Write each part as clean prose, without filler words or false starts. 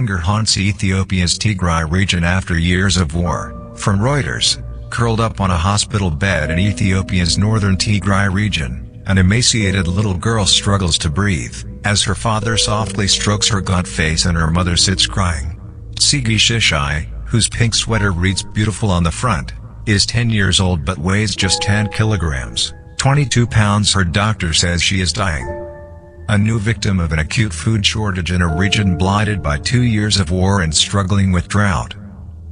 hunger haunts Ethiopia's Tigray region after years of war. From Reuters, curled up on a hospital bed in Ethiopia's northern Tigray region, an emaciated little girl struggles to breathe, as her father softly strokes her gaunt face and her mother sits crying. Tsige Shishay, whose pink sweater reads beautiful on the front, is 10 years old but weighs just 10 kilograms, 22 pounds. Her doctor says she is dying. A new victim of an acute food shortage in a region blighted by 2 years of war and struggling with drought.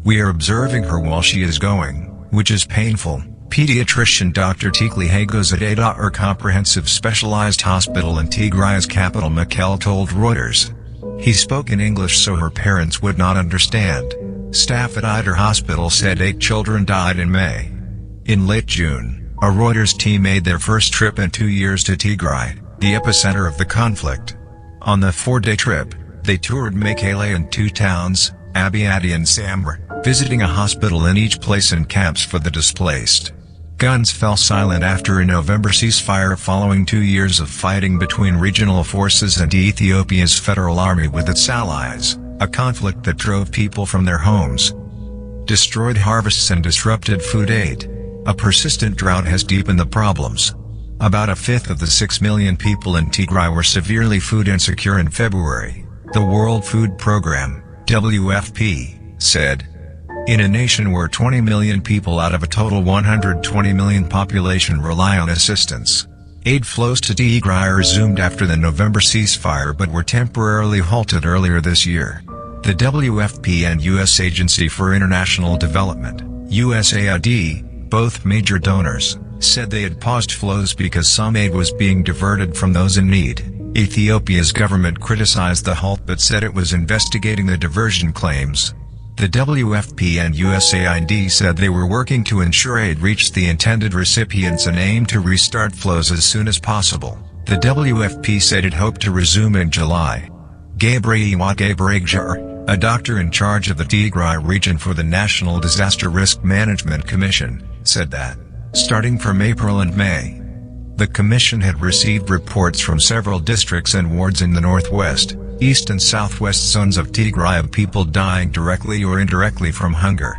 We are observing her while she is going, which is painful, paediatrician Dr Teklay Hagos at Ayder Comprehensive Specialized Hospital in Tigray's capital Mekelle told Reuters. He spoke in English so her parents would not understand. Staff at Ayder Hospital said 8 children died in May. In late June, a Reuters team made their first trip in 2 years to Tigray, the epicenter of the conflict. On the 4-day trip, they toured Mekelle and 2 towns, Abiy Addi and Samre, visiting a hospital in each place and camps for the displaced. Guns fell silent after a November ceasefire following 2 years of fighting between regional forces and Ethiopia's federal army with its allies, a conflict that drove people from their homes, destroyed harvests and disrupted food aid. A persistent drought has deepened the problems. About a fifth of the 6 million people in Tigray were severely food insecure in February, the World Food Programme, WFP, said. In a nation where 20 million people out of a total 120 million population rely on assistance, aid flows to Tigray resumed after the November ceasefire but were temporarily halted earlier this year. The WFP and U.S. Agency for International Development, USAID, both major donors, said they had paused flows because some aid was being diverted from those in need. Ethiopia's government criticized the halt but said it was investigating the diversion claims. The WFP and USAID said they were working to ensure aid reached the intended recipients and aimed to restart flows as soon as possible. The WFP said it hoped to resume in July. Abiy Addi, a doctor in charge of the Tigray region for the National Disaster Risk Management Commission, said that, starting from April and May, the commission had received reports from several districts and wards in the northwest, east and southwest zones of Tigray of people dying directly or indirectly from hunger.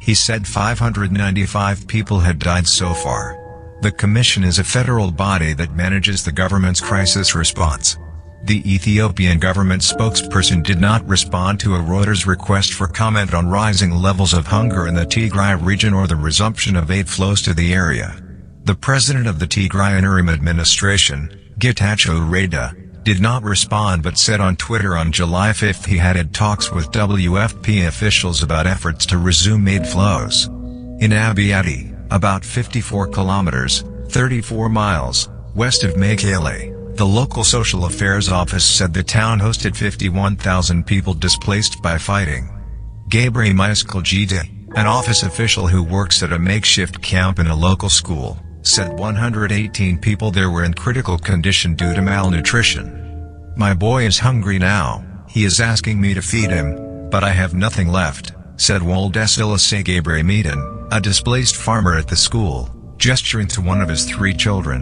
He said 595 people had died so far. The commission is a federal body that manages the government's crisis response. The Ethiopian government spokesperson did not respond to a Reuters request for comment on rising levels of hunger in the Tigray region or the resumption of aid flows to the area. The president of the Tigray Interim Administration, Getachew Reda, did not respond but said on Twitter on July 5 he had talks with WFP officials about efforts to resume aid flows. In Abiy Addi, about 54 kilometers, 34 miles, west of Mekelle, the local social affairs office said the town hosted 51,000 people displaced by fighting. Gabriel Mekelle, an office official who works at a makeshift camp in a local school, said 118 people there were in critical condition due to malnutrition. My boy is hungry now, he is asking me to feed him, but I have nothing left, said Woldesila Gabriel, a displaced farmer at the school, gesturing to one of his 3 children.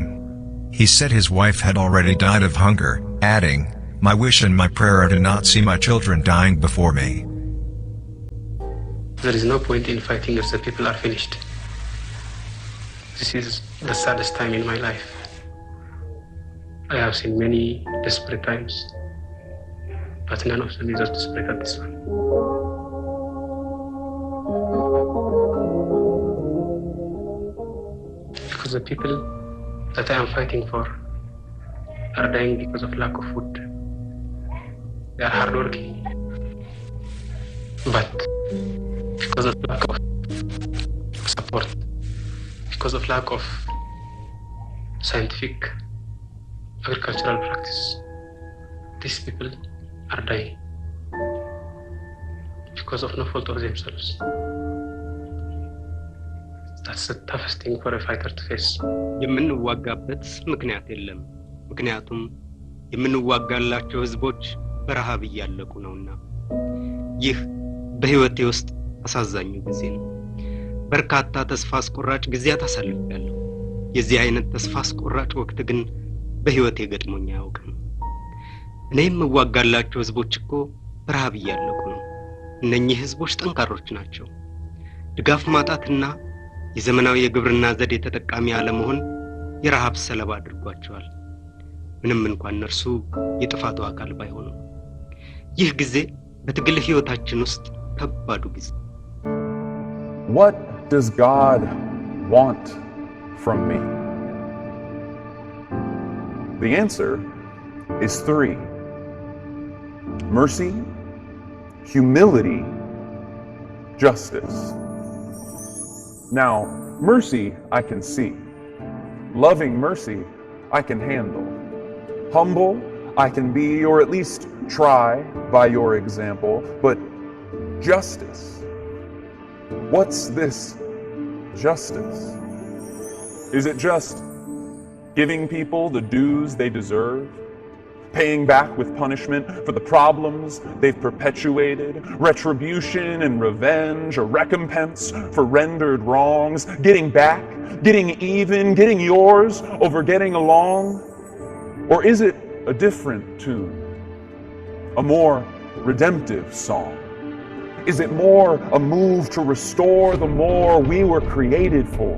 He said his wife had already died of hunger, adding, "My wish and my prayer are to not see my children dying before me." There is no point in fighting if the people are finished. This is the saddest time in my life. I have seen many desperate times, but none of them is as desperate as this one. Because the people that I am fighting for are dying because of lack of food. They are hardworking, but because of lack of support, because of lack of scientific agricultural practice, these people are dying because of no fault of themselves. That's the toughest thing for a fighter to face. የምንዋጋበት ምክንያት የለም ምክንያቱም የምንዋጋላቸው ህዝቦች በረሃብ እያለቁ ነውና ይህ በህይወቴ ውስጥ አሳዛኙ ጊዜ ነው በርካታ ተስፋ አስቆራጭ ጊዜያት አሳልፌያለሁ የዚህ አይነት ተስፋ አስቆራጭ ወቅት ግን በህይወቴ ገጥሞኝ አያውቅም እኔም ዋጋላቸው ህዝቦች እኮ በረሃብ እያለቁ ነው። እነኚህ ህዝቦች ጠንካሮች ናቸው። ድጋፍ ማጣትና የዘመናዊ የግብርና ዘዴ ተጠቃሚ አለመሆን የረሃብ ሰለባ አድርጓቸዋል። ምንም እንኳን እነርሱ የጥፋቱ አካል ባይሆኑም ይህ ጊዜ በትግል ህይወታችን ውስጥ ከባዱ ጊዜ። What does God want from me? The answer is 3. Mercy, humility, justice. Now, mercy I can see. Loving mercy I can handle. Humble I can be, or at least try by your example. But justice, what's this justice? Is it just giving people the dues they deserve? Paying back with punishment for the problems they've perpetuated? Retribution and revenge, or recompense for rendered wrongs? Getting back, getting even, getting yours over getting along? Or is it a different tune? A more redemptive song? Is it more a move to restore the more we were created for?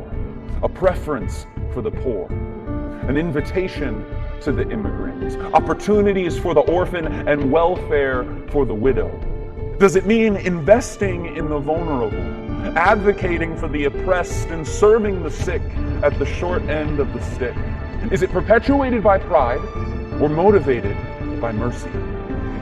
A preference for the poor? An invitation to the immigrants? Opportunities for the orphan and welfare for the widow? Does it mean investing in the vulnerable? Advocating for the oppressed and serving the sick at the short end of the stick? Is it perpetuated by pride or motivated by mercy?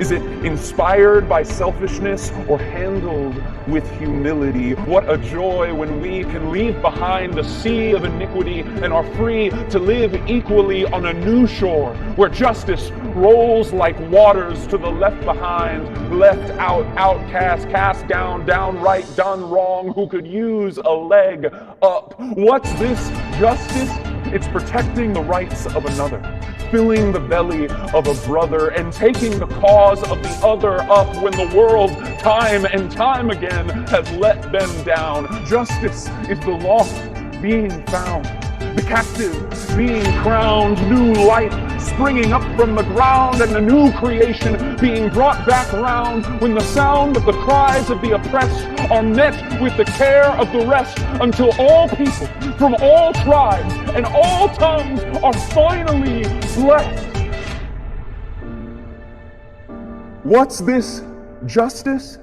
Is it inspired by selfishness or handled with humility? What a joy when we can leave behind the sea of iniquity and are free to live equally on a new shore where justice rolls like waters to the left behind, left out, outcast, cast down, downright done wrong, who could use a leg up. What's this justice? It's protecting the rights of another, filling the belly of a brother, and taking the cause of the other up when the world, time and time again, has let them down. Justice is the lost being found, the captive being crowned, new life springing up from the ground, and a new creation being brought back round when the sound of the cries of the oppressed are met with the care of the rest, until all people from all tribes and all tongues are finally blessed. What's this justice?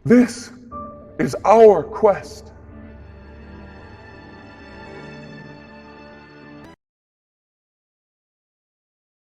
This is our quest.